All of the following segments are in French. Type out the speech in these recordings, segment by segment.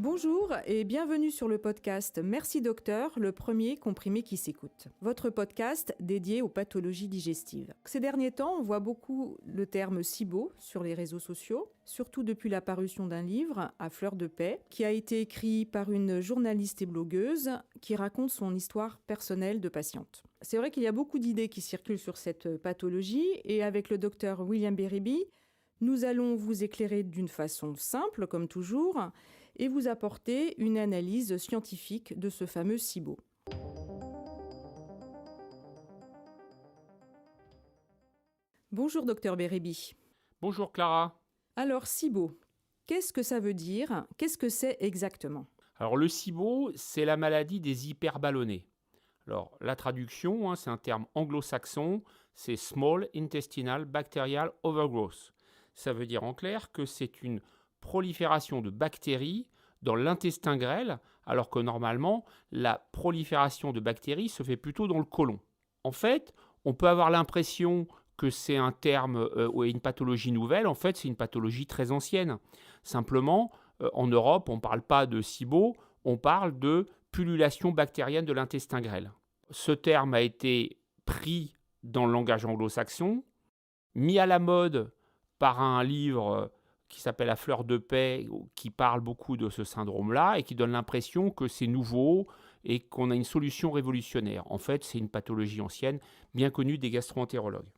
Bonjour et bienvenue sur le podcast Merci Docteur, le premier comprimé qui s'écoute. Votre podcast dédié aux pathologies digestives. Ces derniers temps, on voit beaucoup le terme SIBO sur les réseaux sociaux, surtout depuis la parution d'un livre, À fleur de paix, qui a été écrit par une journaliste et blogueuse qui raconte son histoire personnelle de patiente. C'est vrai qu'il y a beaucoup d'idées qui circulent sur cette pathologie et avec le docteur William Berryby, nous allons vous éclairer d'une façon simple, comme toujours, et vous apporter une analyse scientifique de ce fameux SIBO. Bonjour docteur Berryby. Bonjour Clara. Alors SIBO, qu'est-ce que ça veut dire? Qu'est-ce que c'est exactement? Alors le SIBO, c'est la maladie des hyperballonnés. Alors la traduction, c'est un terme anglo-saxon, c'est Small Intestinal Bacterial Overgrowth. Ça veut dire en clair que c'est une prolifération de bactéries dans l'intestin grêle, alors que normalement, la prolifération de bactéries se fait plutôt dans le côlon. En fait, on peut avoir l'impression que c'est un terme ou une pathologie nouvelle. En fait, c'est une pathologie très ancienne. Simplement, en Europe, on ne parle pas de SIBO, on parle de pullulation bactérienne de l'intestin grêle. Ce terme a été pris dans le langage anglo-saxon, mis à la mode par un livre qui s'appelle À fleur de paix, qui parle beaucoup de ce syndrome-là et qui donne l'impression que c'est nouveau et qu'on a une solution révolutionnaire. En fait, c'est une pathologie ancienne, bien connue des gastro-entérologues.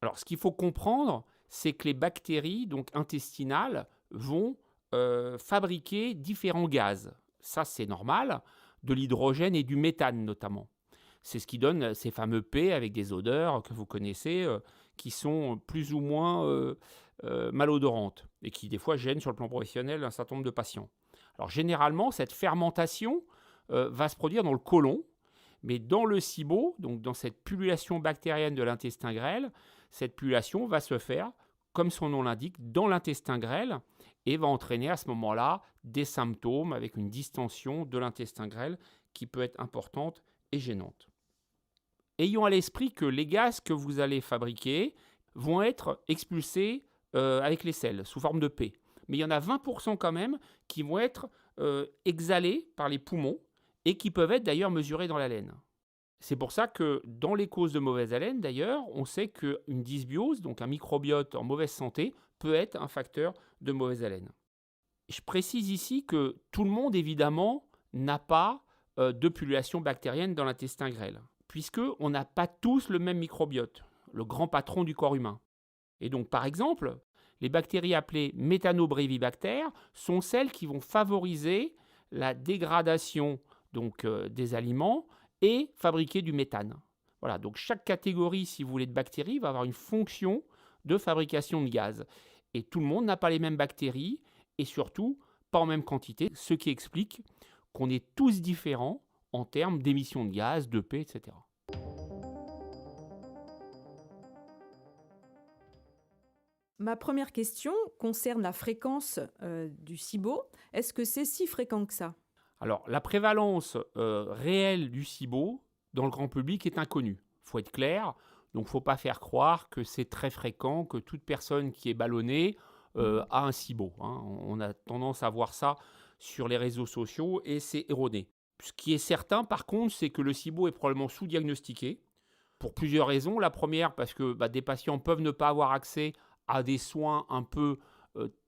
Alors, ce qu'il faut comprendre, c'est que les bactéries donc intestinales vont fabriquer différents gaz. Ça, c'est normal, de l'hydrogène et du méthane notamment. C'est ce qui donne ces fameux P avec des odeurs que vous connaissez, qui sont plus ou moins malodorantes et qui des fois gênent sur le plan professionnel un certain nombre de patients. Alors généralement, cette fermentation va se produire dans le côlon, mais dans le SIBO, donc dans cette pullulation bactérienne de l'intestin grêle, cette pullulation va se faire, comme son nom l'indique, dans l'intestin grêle et va entraîner à ce moment-là des symptômes avec une distension de l'intestin grêle qui peut être importante et gênante. Ayons à l'esprit que les gaz que vous allez fabriquer vont être expulsés avec les selles, sous forme de P. Mais il y en a 20% quand même qui vont être exhalés par les poumons et qui peuvent être d'ailleurs mesurés dans l'haleine. C'est pour ça que dans les causes de mauvaise haleine, d'ailleurs, on sait qu'une dysbiose, donc un microbiote en mauvaise santé, peut être un facteur de mauvaise haleine. Je précise ici que tout le monde, évidemment, n'a pas de pullulation bactérienne dans l'intestin grêle, puisqu'on n'a pas tous le même microbiote, le grand patron du corps humain. Et donc, par exemple, les bactéries appelées Methanobrevibacter sont celles qui vont favoriser la dégradation des aliments et fabriquer du méthane. Voilà, donc chaque catégorie, si vous voulez, de bactéries va avoir une fonction de fabrication de gaz. Et tout le monde n'a pas les mêmes bactéries et surtout pas en même quantité, ce qui explique qu'on est tous différents en termes d'émissions de gaz, de P, etc. Ma première question concerne la fréquence du SIBO. Est-ce que c'est si fréquent que ça? Alors, la prévalence réelle du SIBO dans le grand public est inconnue. Il faut être clair, donc il ne faut pas faire croire que c'est très fréquent, que toute personne qui est ballonnée a un SIBO. On a tendance à voir ça sur les réseaux sociaux et c'est erroné. Ce qui est certain, par contre, c'est que le SIBO est probablement sous-diagnostiqué pour plusieurs raisons. La première, parce que des patients peuvent ne pas avoir accès à des soins un peu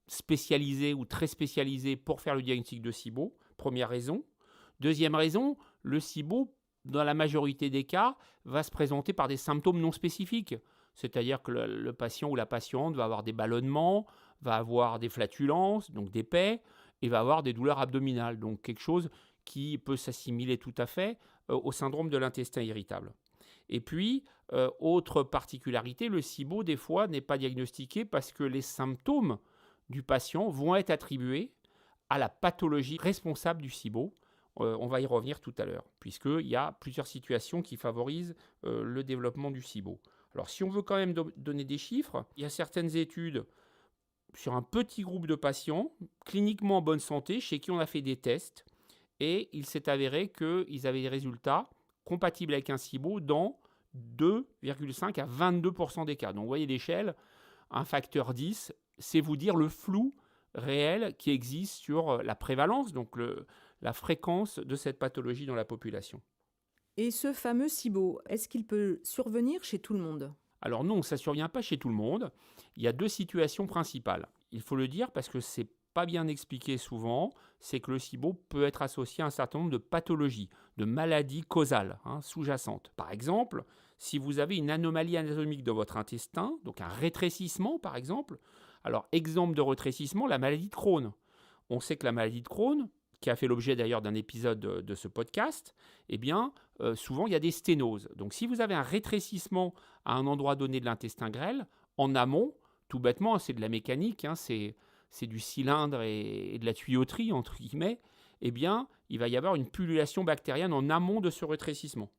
spécialisés ou très spécialisés pour faire le diagnostic de SIBO. Première raison. Deuxième raison, le SIBO, dans la majorité des cas, va se présenter par des symptômes non spécifiques. C'est-à-dire que le patient ou la patiente va avoir des ballonnements, va avoir des flatulences, donc des paix, et va avoir des douleurs abdominales. Donc quelque chose qui peut s'assimiler tout à fait au syndrome de l'intestin irritable. Et puis, autre particularité, le SIBO, des fois, n'est pas diagnostiqué parce que les symptômes du patient vont être attribués à la pathologie responsable du SIBO. On va y revenir tout à l'heure, puisqu'il y a plusieurs situations qui favorisent le développement du SIBO. Alors, si on veut quand même donner des chiffres, il y a certaines études sur un petit groupe de patients cliniquement en bonne santé chez qui on a fait des tests et il s'est avéré qu'ils avaient des résultats compatibles avec un SIBO dans 2,5 à 22% des cas. Donc vous voyez l'échelle, un facteur 10, c'est vous dire le flou réels qui existent sur la prévalence, donc la fréquence de cette pathologie dans la population. Et ce fameux SIBO, est-ce qu'il peut survenir chez tout le monde ? Alors non, ça ne survient pas chez tout le monde. Il y a 2 situations principales. Il faut le dire parce que ce n'est pas bien expliqué souvent, c'est que le SIBO peut être associé à un certain nombre de pathologies, de maladies causales, sous-jacentes. Par exemple, si vous avez une anomalie anatomique dans votre intestin, donc un rétrécissement par exemple, alors exemple de rétrécissement, la maladie de Crohn. On sait que la maladie de Crohn, qui a fait l'objet d'ailleurs d'un épisode de ce podcast, eh bien, souvent il y a des sténoses. Donc si vous avez un rétrécissement à un endroit donné de l'intestin grêle, en amont, tout bêtement, c'est de la mécanique, c'est du cylindre et de la tuyauterie, entre guillemets, eh bien, il va y avoir une pullulation bactérienne en amont de ce rétrécissement.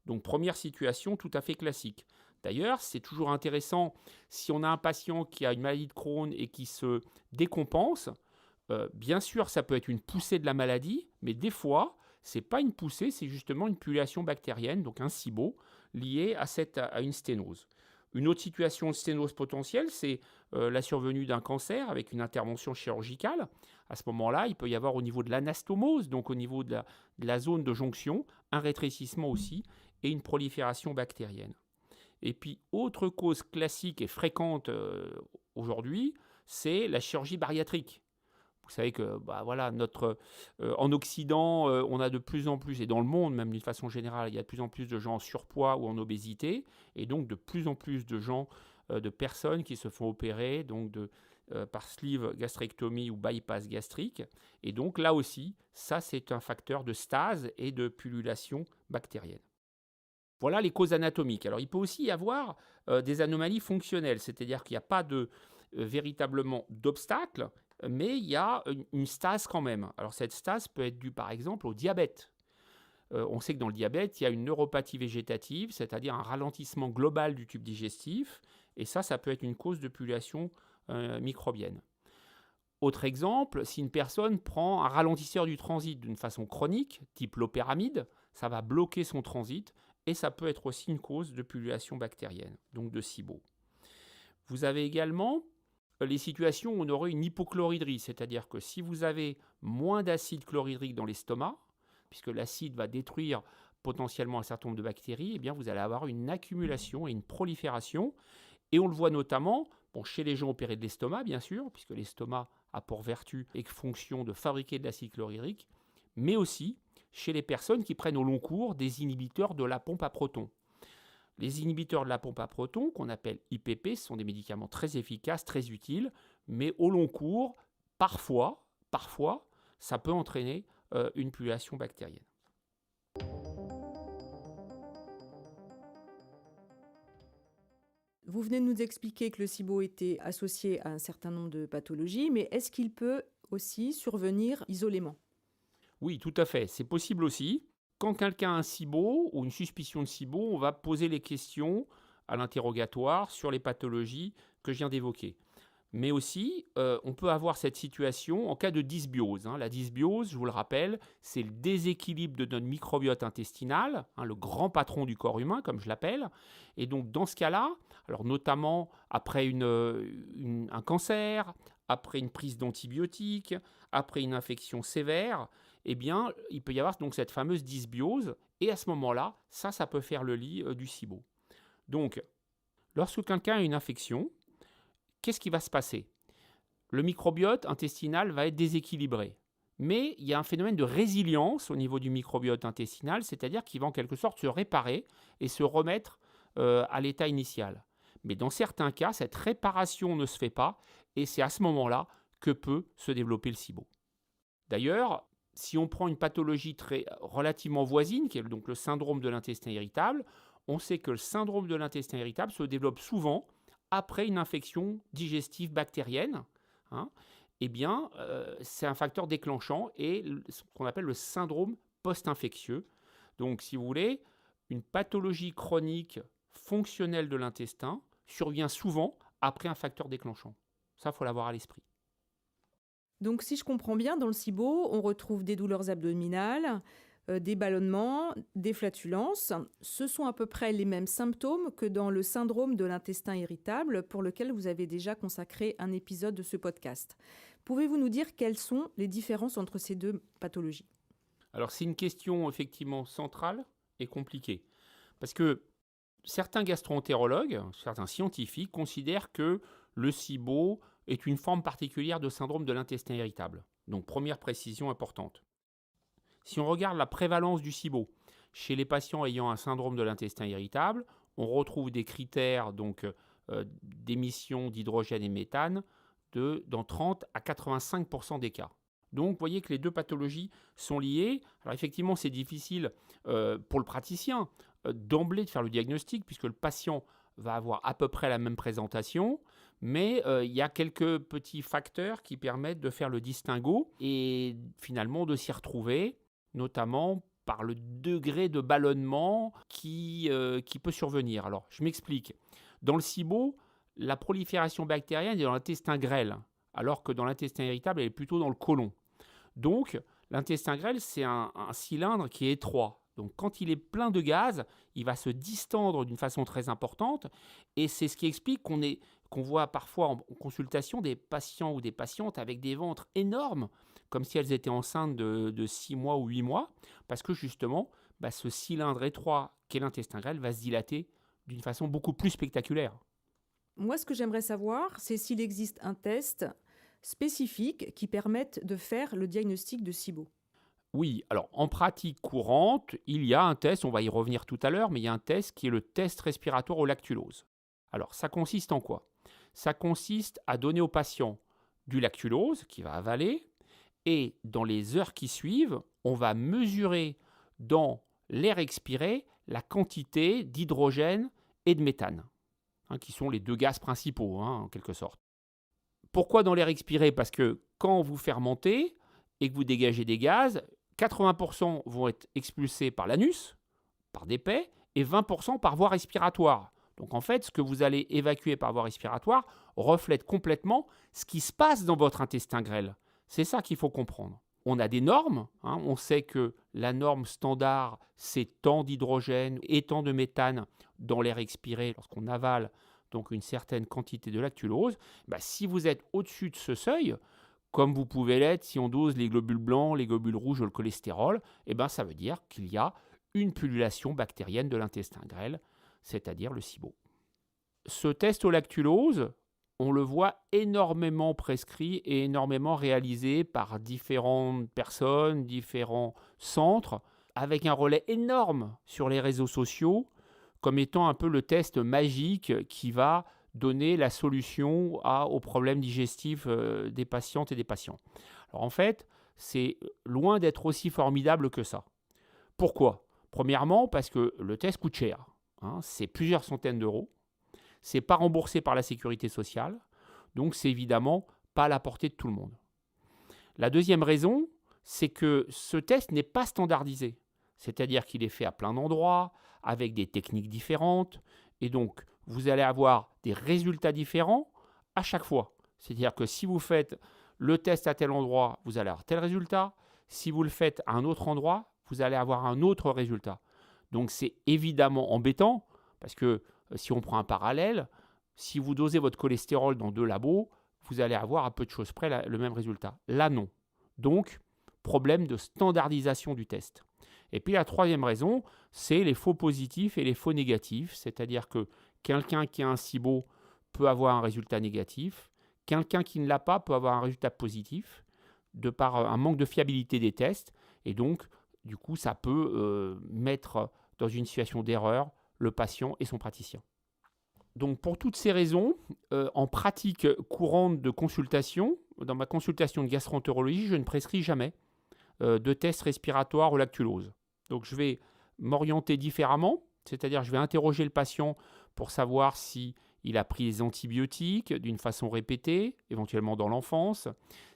Donc première situation tout à fait classique. D'ailleurs, c'est toujours intéressant, si on a un patient qui a une maladie de Crohn et qui se décompense, bien sûr, ça peut être une poussée de la maladie, mais des fois, ce n'est pas une poussée, c'est justement une pullulation bactérienne, donc un SIBO, lié à une sténose. Une autre situation de sténose potentielle, c'est la survenue d'un cancer avec une intervention chirurgicale. À ce moment-là, il peut y avoir au niveau de l'anastomose, donc au niveau de la zone de jonction, un rétrécissement aussi et une prolifération bactérienne. Et puis, autre cause classique et fréquente aujourd'hui, c'est la chirurgie bariatrique. Vous savez que en Occident, on a de plus en plus, et dans le monde même d'une façon générale, il y a de plus en plus de gens en surpoids ou en obésité, et donc de plus en plus de gens, de personnes qui se font opérer donc par sleeve gastrectomie ou bypass gastrique. Et donc là aussi, ça c'est un facteur de stase et de pullulation bactérienne. Voilà les causes anatomiques. Alors il peut aussi y avoir des anomalies fonctionnelles, c'est-à-dire qu'il n'y a pas véritablement d'obstacle, mais il y a une stase quand même. Alors cette stase peut être due par exemple au diabète. On sait que dans le diabète, il y a une neuropathie végétative, c'est-à-dire un ralentissement global du tube digestif, et ça peut être une cause de pullulation microbienne. Autre exemple, si une personne prend un ralentisseur du transit d'une façon chronique, type lopéramide, ça va bloquer son transit, et ça peut être aussi une cause de pullulation bactérienne, donc de SIBO. Vous avez également les situations où on aurait une hypochloridrie, c'est-à-dire que si vous avez moins d'acide chlorhydrique dans l'estomac, puisque l'acide va détruire potentiellement un certain nombre de bactéries, eh bien vous allez avoir une accumulation et une prolifération. Et on le voit notamment chez les gens opérés de l'estomac, bien sûr, puisque l'estomac a pour vertu et fonction de fabriquer de l'acide chlorhydrique, mais aussi chez les personnes qui prennent au long cours des inhibiteurs de la pompe à protons. Les inhibiteurs de la pompe à protons, qu'on appelle IPP, ce sont des médicaments très efficaces, très utiles, mais au long cours, parfois, ça peut entraîner une pullulation bactérienne. Vous venez de nous expliquer que le SIBO était associé à un certain nombre de pathologies, mais est-ce qu'il peut aussi survenir isolément ? Oui, tout à fait, c'est possible aussi. Quand quelqu'un a un SIBO ou une suspicion de SIBO, on va poser les questions à l'interrogatoire sur les pathologies que je viens d'évoquer. Mais aussi, on peut avoir cette situation en cas de dysbiose. La dysbiose, je vous le rappelle, c'est le déséquilibre de notre microbiote intestinal, le grand patron du corps humain, comme je l'appelle. Et donc, dans ce cas-là, alors notamment après un cancer, après une prise d'antibiotiques, après une infection sévère, eh bien, il peut y avoir donc cette fameuse dysbiose. Et à ce moment-là, ça peut faire le lit du SIBO. Donc, lorsque quelqu'un a une infection, qu'est-ce qui va se passer ? Le microbiote intestinal va être déséquilibré. Mais il y a un phénomène de résilience au niveau du microbiote intestinal, c'est-à-dire qu'il va en quelque sorte se réparer et se remettre à l'état initial. Mais dans certains cas, cette réparation ne se fait pas et c'est à ce moment-là que peut se développer le SIBO. D'ailleurs, si on prend une pathologie relativement voisine, qui est donc le syndrome de l'intestin irritable, on sait que le syndrome de l'intestin irritable se développe souvent après une infection digestive bactérienne. Eh bien, c'est un facteur déclenchant et ce qu'on appelle le syndrome post-infectieux. Donc, si vous voulez, une pathologie chronique fonctionnelle de l'intestin survient souvent après un facteur déclenchant. Ça, il faut l'avoir à l'esprit. Donc, si je comprends bien, dans le SIBO, on retrouve des douleurs abdominales, des ballonnements, des flatulences. Ce sont à peu près les mêmes symptômes que dans le syndrome de l'intestin irritable, pour lequel vous avez déjà consacré un épisode de ce podcast. Pouvez-vous nous dire quelles sont les différences entre ces deux pathologies ? Alors c'est une question effectivement centrale et compliquée. Parce que certains gastro-entérologues, certains scientifiques considèrent que le SIBO est une forme particulière de syndrome de l'intestin irritable. Donc première précision importante. Si on regarde la prévalence du SIBO chez les patients ayant un syndrome de l'intestin irritable, on retrouve des critères d'émissions d'hydrogène et méthane dans 30 à 85% des cas. Donc, vous voyez que les deux pathologies sont liées. Alors, effectivement, c'est difficile pour le praticien d'emblée de faire le diagnostic, puisque le patient va avoir à peu près la même présentation, mais il y a quelques petits facteurs qui permettent de faire le distinguo et finalement de s'y retrouver, notamment par le degré de ballonnement qui peut survenir. Alors, je m'explique. Dans le SIBO, la prolifération bactérienne est dans l'intestin grêle, alors que dans l'intestin irritable, elle est plutôt dans le côlon. Donc, l'intestin grêle, c'est un cylindre qui est étroit. Donc, quand il est plein de gaz, il va se distendre d'une façon très importante. Et c'est ce qui explique qu'on voit parfois en consultation des patients ou des patientes avec des ventres énormes, comme si elles étaient enceintes de 6 mois ou 8 mois, parce que justement, ce cylindre étroit qu'est l'intestin grêle va se dilater d'une façon beaucoup plus spectaculaire. Moi, ce que j'aimerais savoir, c'est s'il existe un test spécifique qui permette de faire le diagnostic de SIBO. Oui, alors en pratique courante, il y a un test, on va y revenir tout à l'heure, mais il y a un test qui est le test respiratoire au lactulose. Alors, ça consiste en quoi ? Ça consiste à donner au patient du lactulose qu'il va avaler et dans les heures qui suivent, on va mesurer dans l'air expiré la quantité d'hydrogène et de méthane, qui sont les deux gaz principaux, en quelque sorte. Pourquoi dans l'air expiré ? Parce que quand vous fermentez et que vous dégagez des gaz, 80% vont être expulsés par l'anus, par des paies, et 20% par voie respiratoire. Donc en fait, ce que vous allez évacuer par voie respiratoire reflète complètement ce qui se passe dans votre intestin grêle. C'est ça qu'il faut comprendre. On a des normes, on sait que la norme standard, c'est tant d'hydrogène et tant de méthane dans l'air expiré lorsqu'on avale donc une certaine quantité de lactulose. Si vous êtes au-dessus de ce seuil, comme vous pouvez l'être si on dose les globules blancs, les globules rouges ou le cholestérol, ça veut dire qu'il y a une pullulation bactérienne de l'intestin grêle, c'est-à-dire le SIBO. Ce test au lactulose, on le voit énormément prescrit et énormément réalisé par différentes personnes, différents centres, avec un relais énorme sur les réseaux sociaux, comme étant un peu le test magique qui va donner la solution aux problèmes digestifs des patientes et des patients. Alors en fait, c'est loin d'être aussi formidable que ça. Pourquoi ? Premièrement, parce que le test coûte cher. C'est plusieurs centaines d'euros. C'est pas remboursé par la sécurité sociale. Donc, c'est évidemment pas à la portée de tout le monde. La deuxième raison, c'est que ce test n'est pas standardisé. C'est-à-dire qu'il est fait à plein d'endroits, avec des techniques différentes. Et donc, vous allez avoir des résultats différents à chaque fois. C'est-à-dire que si vous faites le test à tel endroit, vous allez avoir tel résultat. Si vous le faites à un autre endroit, vous allez avoir un autre résultat. Donc, c'est évidemment embêtant, parce que si on prend un parallèle, si vous dosez votre cholestérol dans 2 labos, vous allez avoir à peu de choses près le même résultat. Là, non. Donc, problème de standardisation du test. Et puis la troisième raison, c'est les faux positifs et les faux négatifs. C'est-à-dire que quelqu'un qui a un SIBO peut avoir un résultat négatif. Quelqu'un qui ne l'a pas peut avoir un résultat positif, de par un manque de fiabilité des tests. Et donc, du coup, ça peut mettre dans une situation d'erreur le patient et son praticien. Donc pour toutes ces raisons, en pratique courante de consultation, dans ma consultation de gastro-entérologie, je ne prescris jamais de tests respiratoires au lactulose. Donc je vais m'orienter différemment, c'est-à-dire je vais interroger le patient pour savoir s'il a pris les antibiotiques d'une façon répétée, éventuellement dans l'enfance,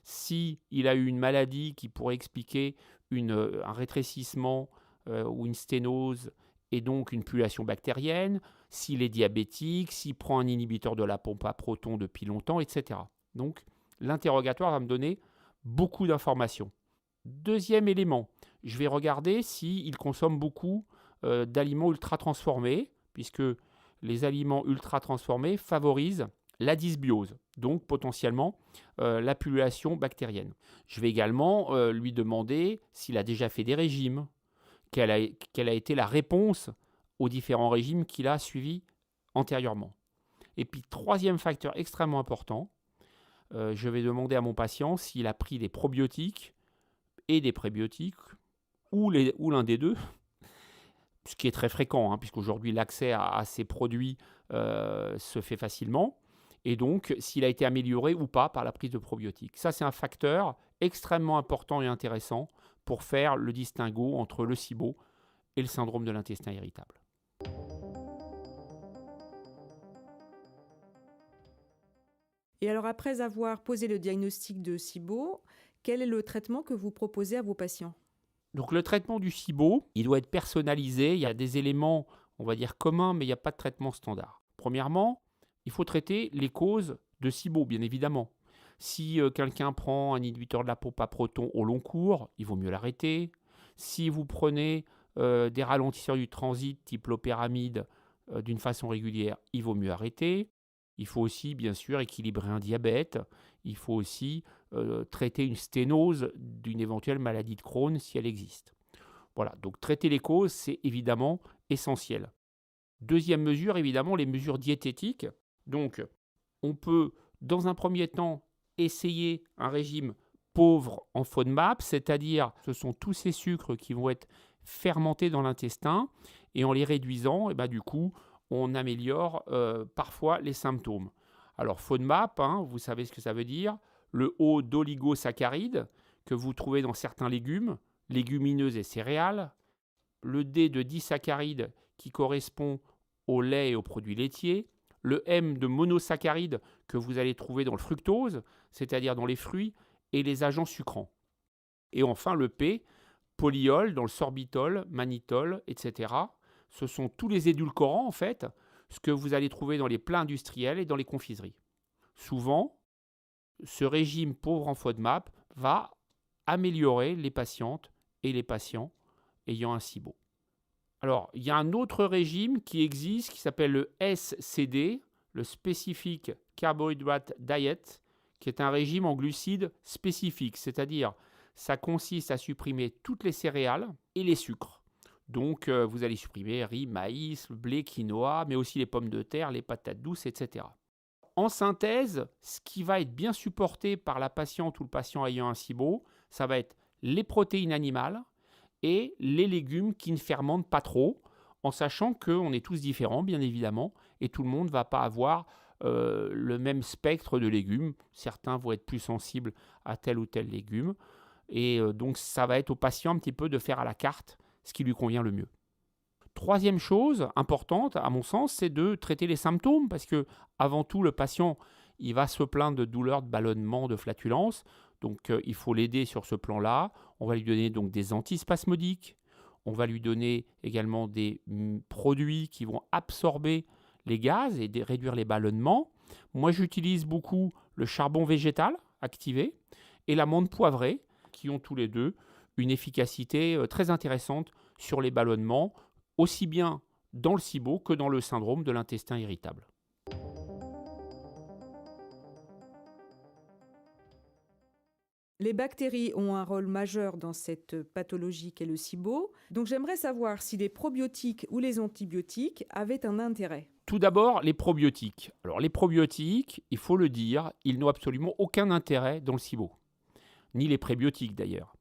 s'il a eu une maladie qui pourrait expliquer un rétrécissement ou une sténose et donc une pullulation bactérienne, s'il est diabétique, s'il prend un inhibiteur de la pompe à protons depuis longtemps, etc. Donc, l'interrogatoire va me donner beaucoup d'informations. Deuxième élément, je vais regarder s'il consomme beaucoup d'aliments ultra-transformés, puisque les aliments ultra-transformés favorisent la dysbiose. donc potentiellement la pullulation bactérienne. Je vais également lui demander s'il a déjà fait des régimes, quelle a été la réponse aux différents régimes qu'il a suivis antérieurement. Et puis, troisième facteur extrêmement important, je vais demander à mon patient s'il a pris des probiotiques et des prébiotiques, ou l'un des deux, ce qui est très fréquent, puisqu'aujourd'hui l'accès à ces produits se fait facilement, et donc s'il a été amélioré ou pas par la prise de probiotiques. Ça, c'est un facteur extrêmement important et intéressant pour faire le distinguo entre le SIBO et le syndrome de l'intestin irritable. Et alors, après avoir posé le diagnostic de SIBO, quel est le traitement que vous proposez à vos patients ? Donc le traitement du SIBO, il doit être personnalisé. Il y a des éléments, on va dire, communs, mais il n'y a pas de traitement standard. Premièrement, il faut traiter les causes de SIBO, bien évidemment. Si quelqu'un prend un inhibiteur de la pompe à protons au long cours, il vaut mieux l'arrêter. Si vous prenez des ralentisseurs du transit type loperamide d'une façon régulière, il vaut mieux arrêter. Il faut aussi, bien sûr, équilibrer un diabète. Il faut aussi traiter une sténose d'une éventuelle maladie de Crohn si elle existe. Voilà, donc traiter les causes, c'est évidemment essentiel. Deuxième mesure, évidemment, les mesures diététiques. Donc, on peut, dans un premier temps, essayer un régime pauvre en FODMAP, c'est-à-dire ce sont tous ces sucres qui vont être fermentés dans l'intestin, et en les réduisant, du coup, on améliore parfois les symptômes. Alors FODMAP, vous savez ce que ça veut dire, le haut d'oligosaccharides que vous trouvez dans certains légumes, légumineuses et céréales, le D de disaccharides qui correspond au lait et aux produits laitiers, le M de monosaccharides que vous allez trouver dans le fructose, c'est-à-dire dans les fruits et les agents sucrants. Et enfin le P, polyol dans le sorbitol, mannitol, etc. Ce sont tous les édulcorants, en fait, ce que vous allez trouver dans les plats industriels et dans les confiseries. Souvent, ce régime pauvre en FODMAP va améliorer les patientes et les patients ayant un SIBO. Alors, il y a un autre régime qui existe qui s'appelle le SCD, le Specific Carbohydrate Diet, qui est un régime en glucides spécifiques, c'est-à-dire ça consiste à supprimer toutes les céréales et les sucres. Donc, vous allez supprimer riz, maïs, blé, quinoa, mais aussi les pommes de terre, les patates douces, etc. En synthèse, ce qui va être bien supporté par la patiente ou le patient ayant un SIBO, ça va être les protéines animales et les légumes qui ne fermentent pas trop, en sachant qu'on est tous différents, bien évidemment, et tout le monde ne va pas avoir le même spectre de légumes. Certains vont être plus sensibles à tel ou tel légume. Et donc, ça va être au patient un petit peu de faire à la carte ce qui lui convient le mieux. Troisième chose importante, à mon sens, c'est de traiter les symptômes, parce que avant tout, le patient, il va se plaindre de douleurs, de ballonnements, de flatulences. Donc, il faut l'aider sur ce plan-là. On va lui donner donc des antispasmodiques. On va lui donner également des produits qui vont absorber les gaz et réduire les ballonnements. Moi, j'utilise beaucoup le charbon végétal activé et l'amande poivrée, qui ont tous les deux une efficacité très intéressante sur les ballonnements, aussi bien dans le SIBO que dans le syndrome de l'intestin irritable. Les bactéries ont un rôle majeur dans cette pathologie qu'est le SIBO. Donc j'aimerais savoir si les probiotiques ou les antibiotiques avaient un intérêt. Tout d'abord, les probiotiques. Alors les probiotiques, il faut le dire, ils n'ont absolument aucun intérêt dans le SIBO. Ni les prébiotiques d'ailleurs.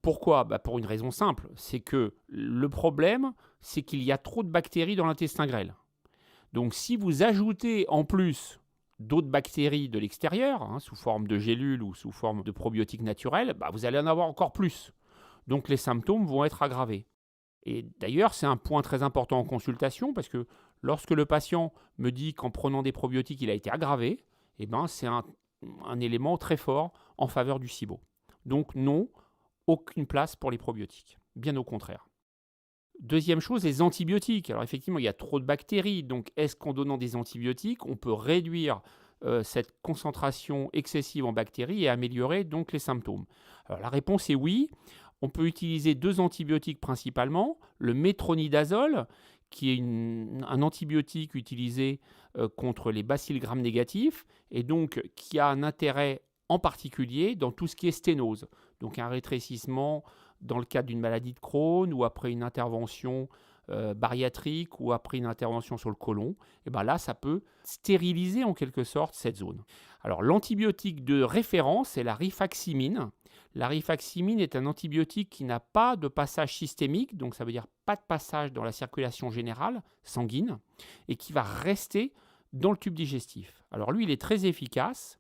Pourquoi ? Pour une raison simple, c'est que le problème, c'est qu'il y a trop de bactéries dans l'intestin grêle. Donc si vous ajoutez en plus d'autres bactéries de l'extérieur, sous forme de gélules ou sous forme de probiotiques naturels, vous allez en avoir encore plus. Donc les symptômes vont être aggravés. Et d'ailleurs, c'est un point très important en consultation, parce que lorsque le patient me dit qu'en prenant des probiotiques, il a été aggravé, c'est un élément très fort en faveur du SIBO. Donc non, aucune place pour les probiotiques, bien au contraire. Deuxième chose, les antibiotiques. Alors effectivement, il y a trop de bactéries, donc est-ce qu'en donnant des antibiotiques, on peut réduire cette concentration excessive en bactéries et améliorer donc les symptômes ? Alors la réponse est oui. on peut utiliser 2 antibiotiques principalement, le métronidazole, qui est un antibiotique utilisé contre les bacilles gram-négatifs et donc qui a un intérêt en particulier dans tout ce qui est sténose, donc un rétrécissement dans le cadre d'une maladie de Crohn ou après une intervention bariatrique ou après une intervention sur le côlon, et bien là, ça peut stériliser en quelque sorte cette zone. Alors, l'antibiotique de référence, c'est la rifaximine. La rifaximine est un antibiotique qui n'a pas de passage systémique, donc ça veut dire pas de passage dans la circulation générale sanguine, et qui va rester dans le tube digestif. Alors lui, il est très efficace.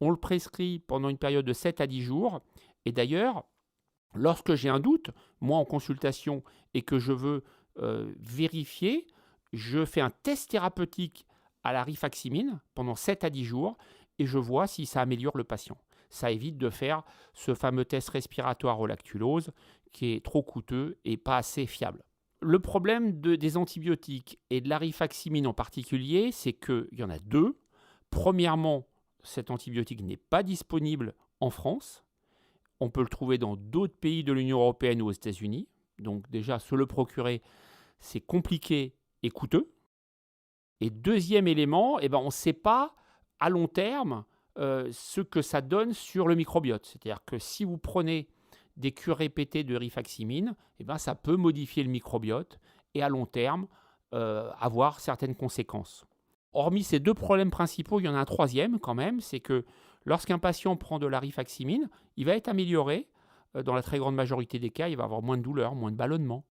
On le prescrit pendant une période de 7 à 10 jours. Et d'ailleurs, lorsque j'ai un doute, moi en consultation, et que je veux vérifier, je fais un test thérapeutique à la rifaximine pendant 7 à 10 jours et je vois si ça améliore le patient. Ça évite de faire ce fameux test respiratoire au lactulose qui est trop coûteux et pas assez fiable. Le problème des antibiotiques et de la rifaximine en particulier, c'est qu'il y en a 2. Premièrement, cet antibiotique n'est pas disponible en France. On peut le trouver dans d'autres pays de l'Union européenne ou aux États-Unis. Donc déjà, se le procurer, c'est compliqué et coûteux. Et deuxième élément, on ne sait pas à long terme ce que ça donne sur le microbiote. C'est-à-dire que si vous prenez des cures répétées de rifaximine, ça peut modifier le microbiote et à long terme avoir certaines conséquences. Hormis ces 2 problèmes principaux, il y en a un troisième quand même, c'est que lorsqu'un patient prend de la rifaximine, il va être amélioré. Dans la très grande majorité des cas, il va avoir moins de douleur, moins de ballonnement.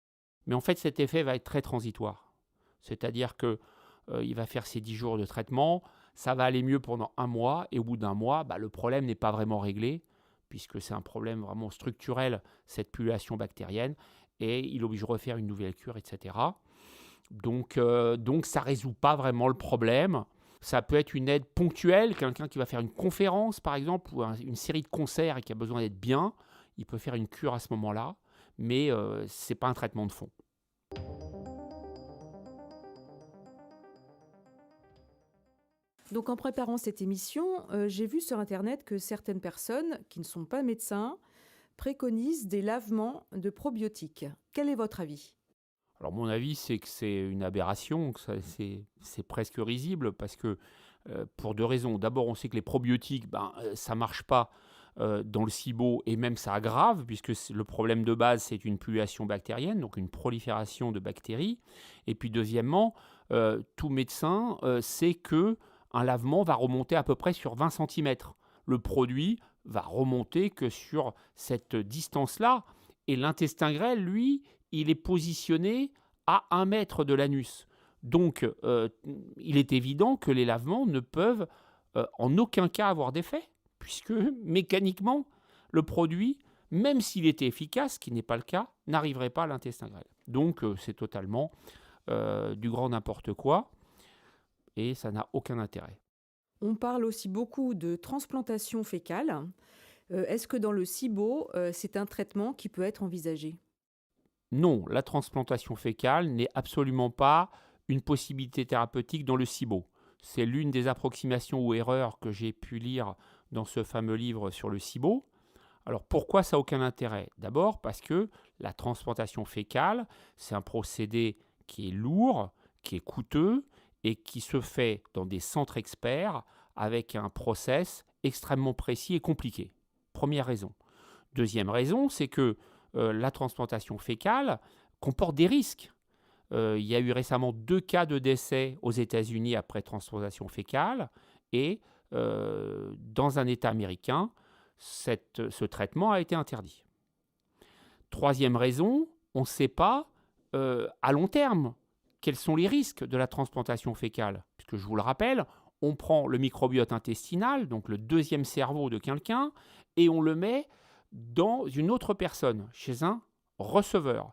Mais en fait, cet effet va être très transitoire. C'est-à-dire qu'il va faire ses 10 jours de traitement, ça va aller mieux pendant 1 mois, et au bout d'1 mois, le problème n'est pas vraiment réglé, puisque c'est un problème vraiment structurel, cette pullulation bactérienne, et il oblige de refaire une nouvelle cure, etc. Donc ça ne résout pas vraiment le problème. Ça peut être une aide ponctuelle, quelqu'un qui va faire une conférence, par exemple, ou une série de concerts et qui a besoin d'être bien. Il peut faire une cure à ce moment-là, mais ce n'est pas un traitement de fond. Donc en préparant cette émission, j'ai vu sur Internet que certaines personnes qui ne sont pas médecins préconisent des lavements de probiotiques. Quel est votre avis ? Alors mon avis, c'est que c'est une aberration, que c'est presque risible, parce que pour 2 raisons. D'abord, on sait que les probiotiques, ça ne marche pas dans le SIBO et même ça aggrave puisque le problème de base c'est une pullulation bactérienne, donc une prolifération de bactéries. Et puis deuxièmement, tout médecin sait qu'un lavement va remonter à peu près sur 20 cm. Le produit va remonter que sur cette distance-là et l'intestin grêle, lui, il est positionné à 1 mètre de l'anus. Donc il est évident que les lavements ne peuvent en aucun cas avoir d'effet, puisque mécaniquement, le produit, même s'il était efficace, ce qui n'est pas le cas, n'arriverait pas à l'intestin grêle. Donc c'est totalement du grand n'importe quoi, et ça n'a aucun intérêt. On parle aussi beaucoup de transplantation fécale. Est-ce que dans le SIBO, c'est un traitement qui peut être envisagé ? Non, la transplantation fécale n'est absolument pas une possibilité thérapeutique dans le SIBO. C'est l'une des approximations ou erreurs que j'ai pu lire dans ce fameux livre sur le SIBO. Alors pourquoi ça n'a aucun intérêt ? D'abord parce que la transplantation fécale, c'est un procédé qui est lourd, qui est coûteux et qui se fait dans des centres experts avec un process extrêmement précis et compliqué. Première raison. Deuxième raison, c'est que la transplantation fécale comporte des risques. Il y a eu récemment 2 cas de décès aux États-Unis après transplantation fécale et dans un État américain, ce traitement a été interdit. Troisième raison, on ne sait pas à long terme quels sont les risques de la transplantation fécale. Puisque je vous le rappelle, on prend le microbiote intestinal, donc le 2e cerveau de quelqu'un, et on le met dans une autre personne, chez un receveur.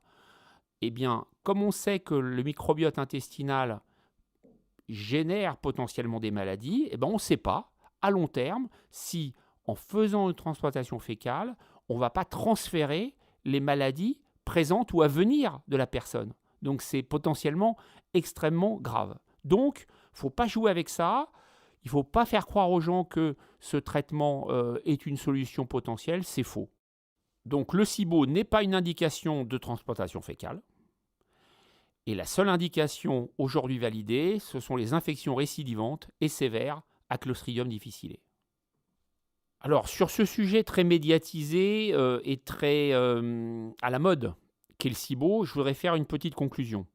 Eh bien, comme on sait que le microbiote intestinal génère potentiellement des maladies, on ne sait pas, à long terme, si en faisant une transplantation fécale, on ne va pas transférer les maladies présentes ou à venir de la personne. Donc c'est potentiellement extrêmement grave. Donc, il ne faut pas jouer avec ça. Il ne faut pas faire croire aux gens que ce traitement est une solution potentielle. C'est faux. Donc le SIBO n'est pas une indication de transplantation fécale. Et la seule indication aujourd'hui validée, ce sont les infections récidivantes et sévères à Clostridium difficile. Alors sur ce sujet très médiatisé et très à la mode qu'est le SIBO, je voudrais faire une petite conclusion.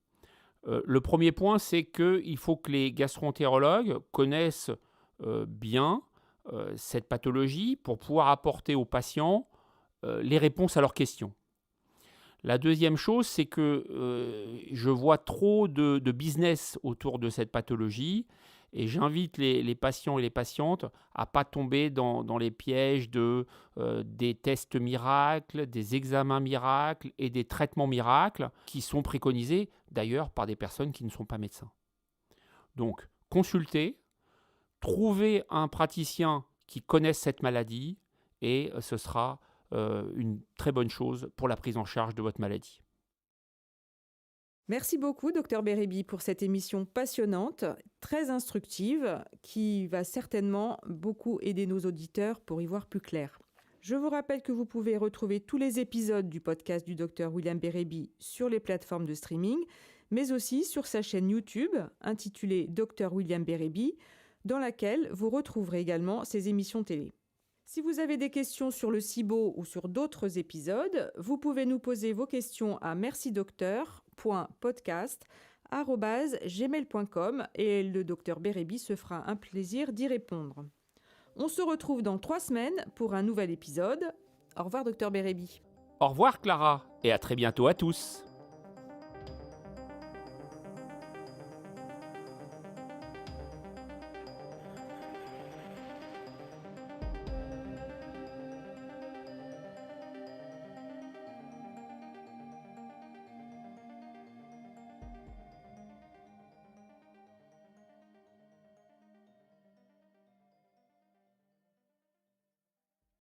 Le premier point, c'est qu'il faut que les gastro-entérologues connaissent bien cette pathologie pour pouvoir apporter aux patients les réponses à leurs questions. La deuxième chose, c'est que je vois trop de business autour de cette pathologie et j'invite les patients et les patientes à ne pas tomber dans les pièges des tests miracles, des examens miracles et des traitements miracles qui sont préconisés d'ailleurs par des personnes qui ne sont pas médecins. Donc, consultez, trouvez un praticien qui connaisse cette maladie et ce sera une très bonne chose pour la prise en charge de votre maladie. Merci beaucoup, Dr Bérébi, pour cette émission passionnante, très instructive, qui va certainement beaucoup aider nos auditeurs pour y voir plus clair. Je vous rappelle que vous pouvez retrouver tous les épisodes du podcast du Dr William Bérébi sur les plateformes de streaming, mais aussi sur sa chaîne YouTube intitulée Dr William Bérébi, dans laquelle vous retrouverez également ses émissions télé. Si vous avez des questions sur le SIBO ou sur d'autres épisodes, vous pouvez nous poser vos questions à mercidocteur.podcast@gmail.com et le Dr Bérébi se fera un plaisir d'y répondre. On se retrouve dans 3 semaines pour un nouvel épisode. Au revoir Dr Bérébi. Au revoir Clara et à très bientôt à tous.